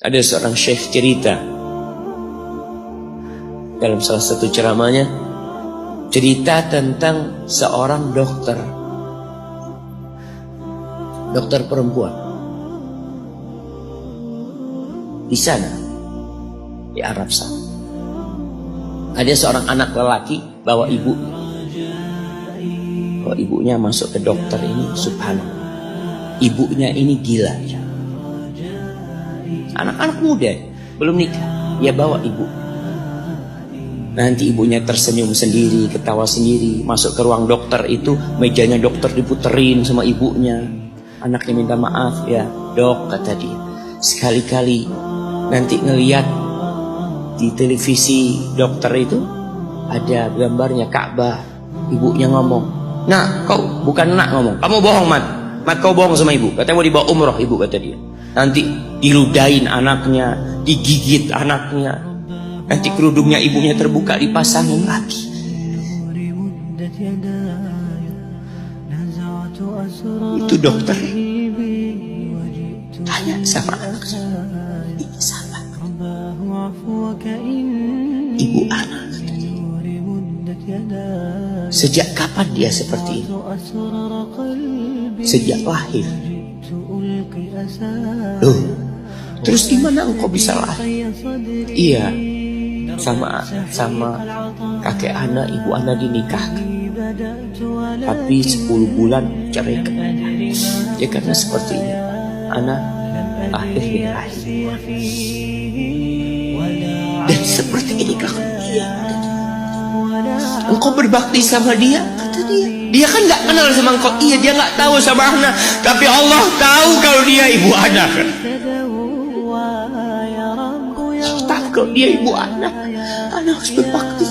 Ada seorang syekh cerita dalam salah satu ceramahnya, cerita tentang seorang dokter perempuan di sana, di Arab sana. Ada seorang anak lelaki bawa ibunya masuk ke dokter ini, subhanallah. Ibunya ini gila ya. Anak-anak muda belum nikah, dia bawa ibu. Nanti ibunya tersenyum sendiri, ketawa sendiri. Masuk ke ruang dokter itu, mejanya dokter diputerin sama ibunya. Anaknya minta maaf, ya dok, kata dia, sekali-kali nanti ngeliat di televisi dokter itu ada gambarnya Ka'bah. Ibunya ngomong, nak, kau bukan nak ngomong, kamu bohong mat kau bohong sama ibu. Katanya mau dibawa umroh ibu, kata dia. Nanti diludahin anaknya, digigit anaknya, nanti kerudungnya ibunya terbuka, dipasangin lagi. Itu dokter tanya sama anaknya, ini siapa? Ibu anak. Sejak kapan dia seperti ini? Sejak lahir. Loh, terus gimana engkau bisa lahir? Iya, sama kakek anak, ibu anak dinikahkan, tapi 10 bulan cerai. Ya karena seperti ini, anak lahir di lahir. Dan seperti ini kakak dia. Engkau berbakti sama dia, kata dia. Dia kan nggak kenal sama engkau. Iya, dia nggak tahu sama anak, tapi Allah tahu kalau dia ibu anak. Tahu kalau dia ibu anak, anak harus berbakti.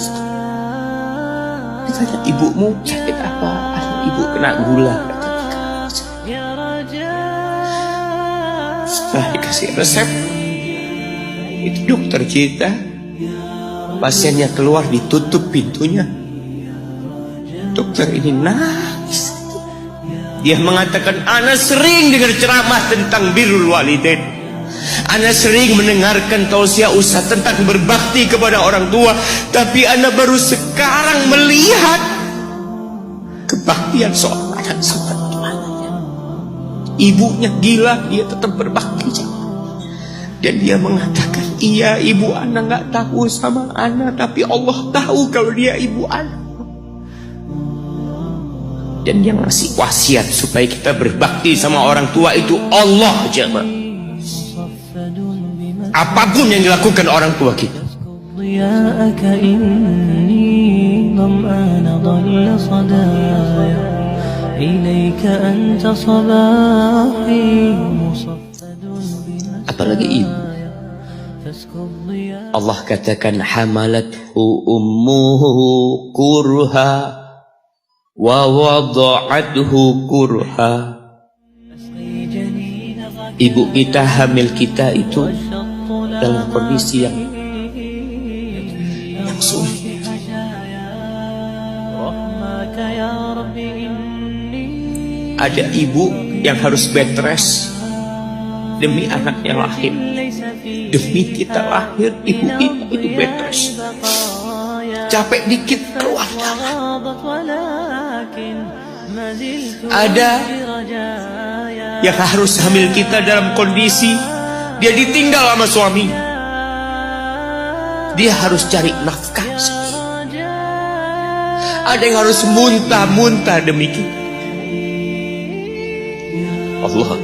Ditanya, ibumu sakit apa? Ibu kena gula. Setelah dikasih resep, itu dokter cerita, pasiennya keluar, ditutup pintunya. Dokter ini nangis. Dia mengatakan, ana sering dengar ceramah tentang birrul walidain. Ana sering mendengarkan tausiah ustaz tentang berbakti kepada orang tua, tapi ana baru sekarang melihat kebaktian seorang anak sama tuanya. Ibunya gila, dia tetap berbakti. Dan dia mengatakan, iya, ibu anak nggak tahu sama anak, tapi Allah tahu kalau dia ibu anak. Dan yang ngasih wasiat supaya kita berbakti sama orang tua itu Allah, jemaah. Apapun yang dilakukan orang tua kita. Apalagi ibu. Allah katakan, hamalathu ummuhu kurha wa wada'athu kurha. Ibu kita, hamil kita itu dalam kondisi yang sulit. Ada ibu yang harus bed rest demi anaknya lahir. Demi kita lahir, ibu kita itu bed rest. Capek dikit keluar darah. Ada yang harus hamil kita dalam kondisi dia ditinggal sama suami. Dia harus cari nafkah sendiri. Ada yang harus muntah-muntah demi kita. Allah.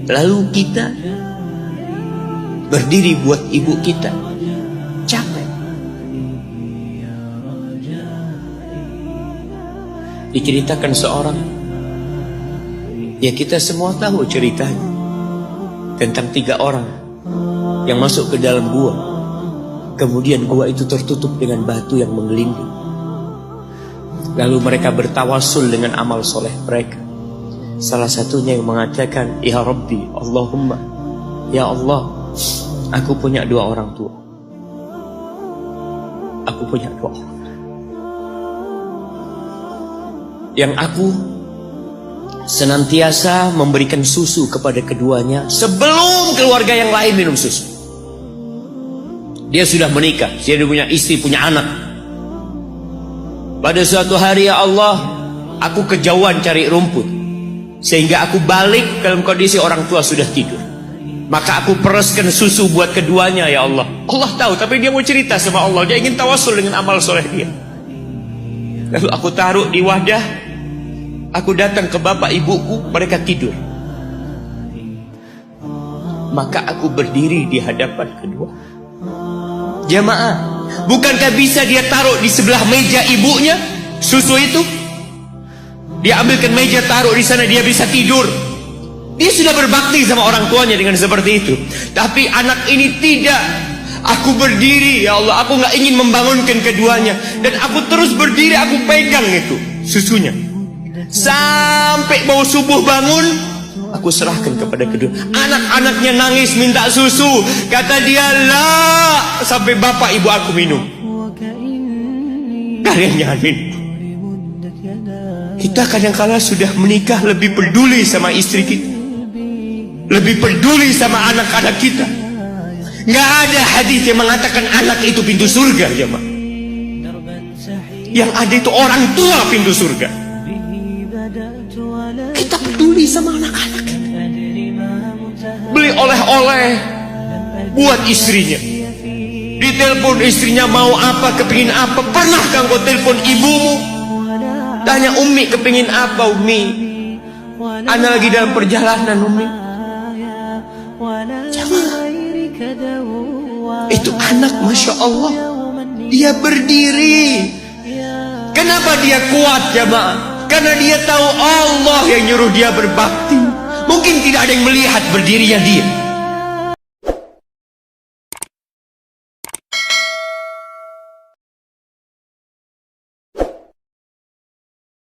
Lalu kita berdiri buat ibu kita, capek. Diceritakan seorang, ya kita semua tahu ceritanya, tentang 3 orang yang masuk ke dalam gua. Kemudian gua itu tertutup dengan batu yang menggelinding. Lalu mereka bertawasul dengan amal soleh mereka. Salah satunya yang mengatakan, ya Rabbi, Allahumma, ya Allah, aku punya 2 orang tua. Aku punya 2 orang yang aku senantiasa memberikan susu kepada keduanya sebelum keluarga yang lain minum susu. Dia sudah menikah, dia punya istri, punya anak. Pada suatu hari, ya Allah, aku kejauhan cari rumput, sehingga aku balik dalam kondisi orang tua sudah tidur. Maka aku peraskan susu buat keduanya, ya Allah. Allah tahu, tapi dia mau cerita sama Allah. Dia ingin tawasul dengan amal soleh dia. Lalu aku taruh di wadah. Aku datang ke bapak ibuku, mereka tidur. Maka aku berdiri di hadapan kedua. Jamaah, bukankah bisa dia taruh di sebelah meja ibunya susu itu? Dia ambilkan meja, taruh di sana, dia bisa tidur. Dia sudah berbakti sama orang tuanya dengan seperti itu. Tapi anak ini tidak. Aku berdiri, ya Allah, aku gak ingin membangunkan keduanya. Dan aku terus berdiri, aku pegang itu susunya. Sampai mau subuh bangun, aku serahkan kepada kedua. Anak-anaknya nangis minta susu. Kata dia, lah, sampai bapak ibu aku minum. Kalian jangan minum. Kita kadang-kala sudah menikah lebih peduli sama istri kita, lebih peduli sama anak-anak kita. Nggak ada hadis yang mengatakan anak itu pintu surga, jemaah. Yang ada itu orang tua pintu surga. Kita peduli sama anak-anak. Beli oleh-oleh buat istrinya. Ditelepon istrinya mau apa, kepingin apa. Pernahkah engkau telepon ibumu? Tanya, Umi kepingin apa, Umi? Ana lagi dalam perjalanan, Umi. Jamaah, itu anak, Masya Allah, dia berdiri. Kenapa dia kuat, jamaah? Karena dia tahu Allah yang nyuruh dia berbakti. Mungkin tidak ada yang melihat berdirinya dia.